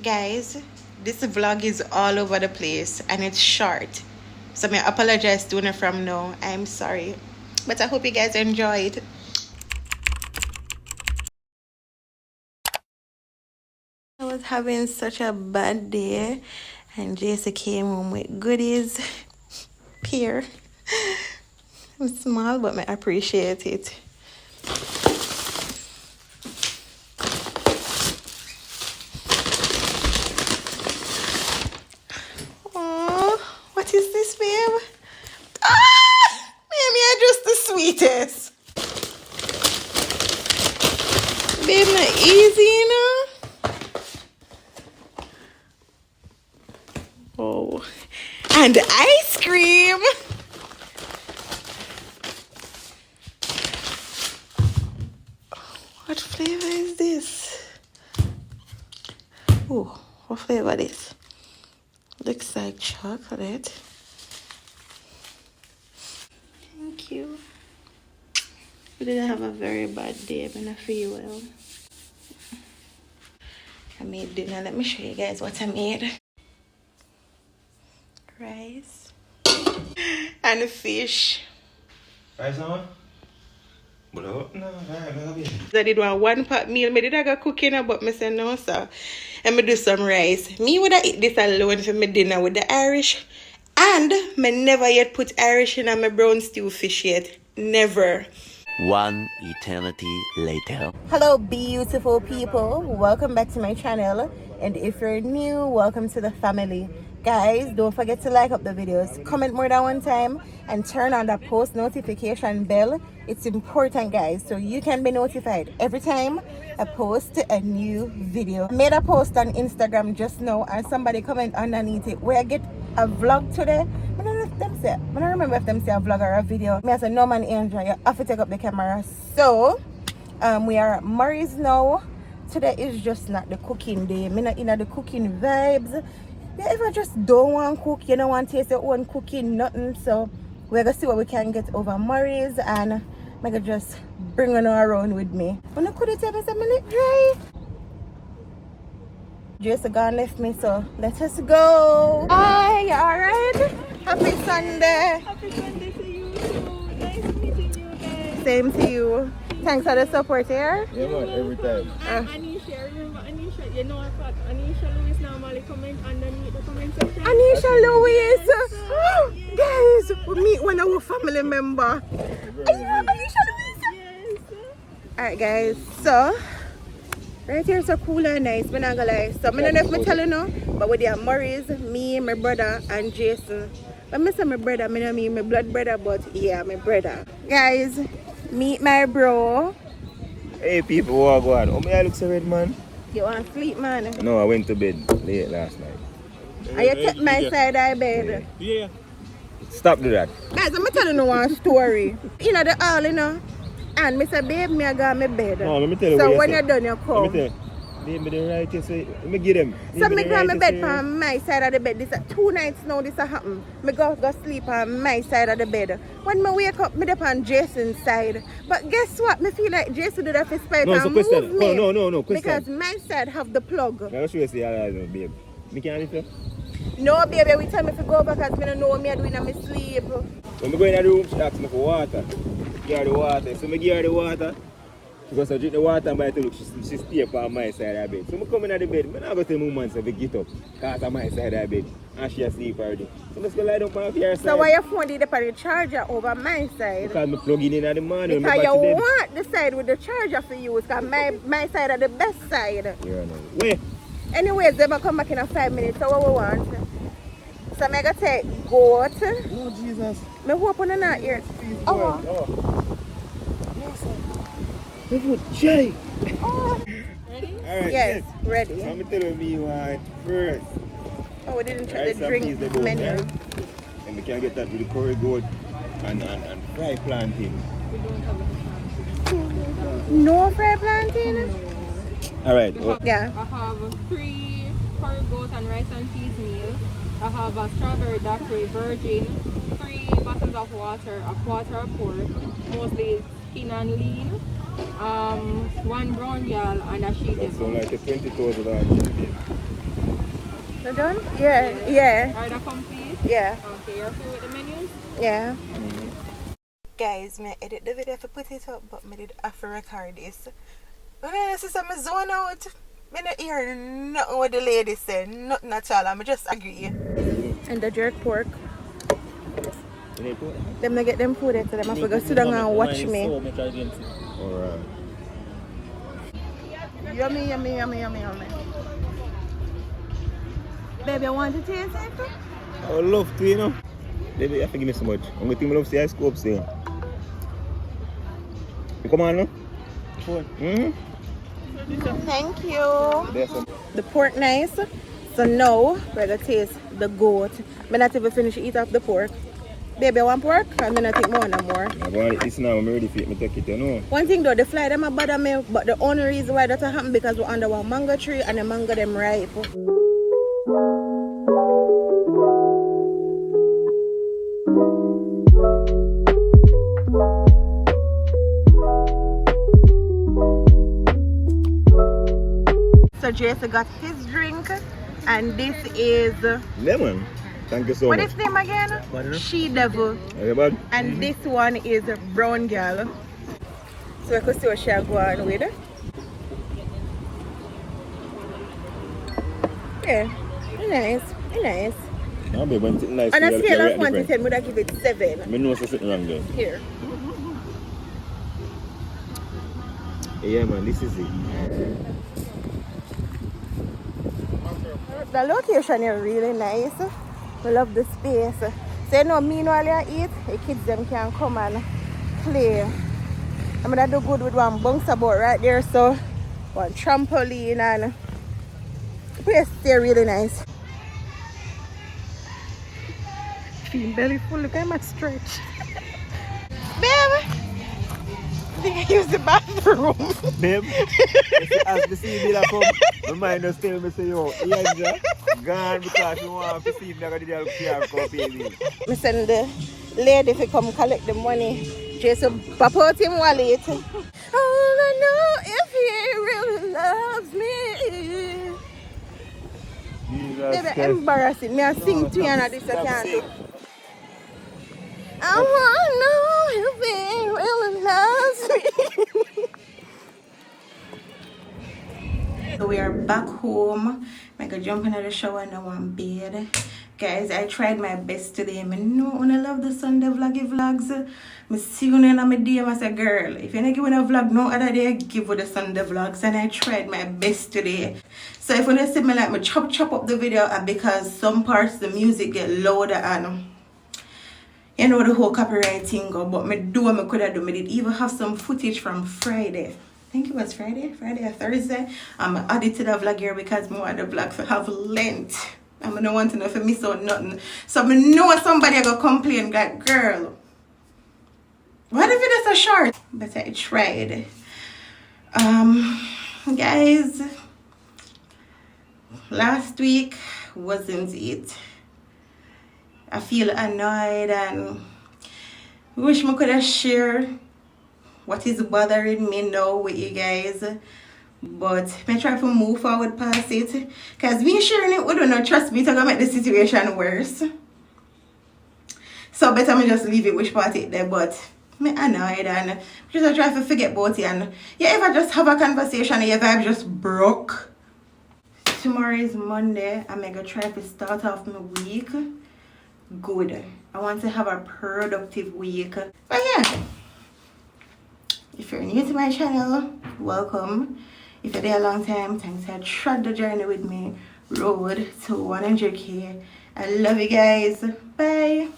Guys, this vlog is all over the place and it's short. So I apologize to you from now. I'm sorry. But I hope you guys enjoyed. I was having such a bad day and Jason came home with goodies. Here. It's small but I appreciate it. What is this, babe? Baby, you're just the sweetest. Babe, not easy, you know? Oh. And ice cream. What flavor is this? Oh, what flavor is this? Looks like chocolate. Thank you. I didn't have a very bad day, but I feel well. I made dinner. Let me show you guys what I made. Rice. And fish. Rice on? No, I did one pot meal. I did I go cooking, but I said no, sir. And I do some rice. Me would I eat this alone for my dinner with the Irish. And I never yet put Irish in my brown stew fish yet. Never. One eternity later. Hello beautiful people. Welcome back to my channel. And if you're new, welcome to the family. Guys, don't forget to like up the videos, comment more than one time, and turn on the post notification bell. It's important, guys, so you can be notified every time I post a new video. I made a post on Instagram just now and somebody comment underneath it where I get a vlog today. I don't remember if them say a vlog or a video. Me as a Norman Angel, you have to take up the camera. So we are at Murray's now. Today is just not the cooking day. I'm not in the cooking vibes. You ever just don't want to cook, you don't want to taste your own cooking, nothing. So we're going to see what we can get over Murray's and I'm going to just bring her around with me. When I could tell me some minute dry. Jason gone left me, so let us go. Hi, you alright? Happy Sunday. Happy Sunday to you too. Nice meeting you guys. Same to you. Thanks for the support here. Yeah, man, every time. Anisha, remember Anisha? You know what? Anisha Lewis normally comment underneath the comment section. Anisha Louise. Guys, we meet one of our family member. Anisha Louise. Yes. Alright guys, so right here is so cool and nice, I'm not gonna lie. So I don't know if I tell you now, but with the Murray's, me, my brother and Jason. But I say my brother, I don't mean my blood brother, but yeah, my brother. Guys, meet my bro. Hey people, what go on? Oh, me I look so red, man. You want to sleep, man? No, I went to bed late last night. And you take my side of bed. Yeah. Stop do that. Guys, I'm telling you one story. You know the hall, you know? And me say, babe, me I got my bed. No, let me tell you so what when you you're done, you come. Let me tell you. Leave me the right here, so let me get them. So me go on my bed on my side of the bed. This 2 nights now this happen. Me go sleep on my side of the bed. When me wake up, me up on Jason's side. But guess what? Me feel like Jason did have to spite No, and so move question. me. No, question. Because my side have the plug. Now, what should I say, babe? Me can't lift you? No, baby, we tell me to go back because me don't know what me doing in my sleep. When I go in the room, she asks me for water. Give her the water. So I give her the water. Because I drink the water and by the look, she stay up on my side of the bed. So I come in the bed, I'm not going to tell my man to get up. Because on my side of the bed. And she asleep already. So I'm just going to lie down on her side. So why your phone did up on the charger over my side? Because I plug in the morning. Because you want the side with the charger for you. Because my side are the best side. Yeah, no. Wait. Anyways, they will come back in 5 minutes. So what we want? So I'm going to take goat. Oh, Jesus. I hope on not ear. Oh. Jay. Oh. Ready? Alright, Yes, ready. So I'm telling me what first. Oh, we didn't try Rice the and peas, they drink both, menu. yeah? And we can get that with the curry goat and fried plantain. We don't have any No fried plantain? Alright. Yeah. I have 3 curry goat and rice and peas meal. I have a strawberry daiquiri virgin, 3 bottles of water, a quarter of pork, mostly skin and lean, 1 brown yal and a she So devil. like a $20,000 chicken. They're done? Yeah, yeah, Order complete? yeah, Okay, you're through with the menus? yeah. Guys, me edit the video to put it up, but me did have to record this. When I see some zone out, me not hear nothing what the lady said, nothing at all. I just agree. And the jerk pork. Them not get them food yet, so them have to go sit down and watch me. Alright. Yummy, yummy, yummy, yummy, yummy. Baby, I want to taste it? I would love to, you know. Baby, you have to give me so much. I'm going to love to see ice scope still. You come on now? Thank you. The pork nice. So now we're gonna taste the goat. I'm not even finish eat off the pork. Baby, I want pork? I'm gonna take more and more. I want this now. I'm ready for it. I take it, you know. One thing though, the fly them a bother me, but the only reason why that happen because we're under one mango tree and the mango them ripe. So Jason got his drink, and this is Lemon. Thank you so what much. is his name again? She Devil. Okay, bud. And this one is Brown Girl. So I could see what she'll go on with. Yeah, nice, nice. No, babe, when it's nice. On a you scale gotta of 1 to rate 10, would I give it 7? I know what's sitting wrong there. Here. Yeah, man, this is it. The location is really nice. We love the space. So you know, meanwhile you eat, the kids them can come and play. I'm gonna do good with one bouncer board right there, so one trampoline, and the place stay really nice. Feeling belly full, look at my stretch. Babe, I think I use the bathroom. Babe, as the CB come, my mind just tell me say, yo, Ianja, gone because you want to see if they're going to do the PR come, baby. I send the lady to come collect the money. Just pop out him wallet. All I know if he really loves me. Baby, embarrassing. Me I sing to you and this I can't do. I wanna know if he really loves me. So we are back home. I go jump into the shower and I want bed. Guys, I tried my best today. I know when I love the Sunday vlogs. I see you in my DM as a girl. If you don't give me a vlog no other day, I give you the Sunday vlogs. And I tried my best today. So if you don't see me like me chop up the video, because some parts the music get louder and you know the whole copyright thing go, but me do what I could have done. I did even have some footage from Friday. I think it was Friday or Thursday. I'm added to the vlog here because I want the vlog to have length. I'm not wanting to miss out nothing. So I know somebody gonna complain like, girl, what if it is so short? But I tried. Guys, last week wasn't it. I feel annoyed and wish I could have shared what is bothering me now with you guys. But I try to move forward past it. Because me sharing it would not trust me to go make the situation worse. So better me just leave it which part it there. But me annoyed and just try to forget about it. And yeah, if I just have a conversation and your vibe just broke. Tomorrow is Monday. I'm going to try to start off my week good. I want to have a productive week. But yeah, if you're new to my channel, welcome. If you're there a long time, thanks for trod the journey with me. Road to 100K. I love you guys. Bye.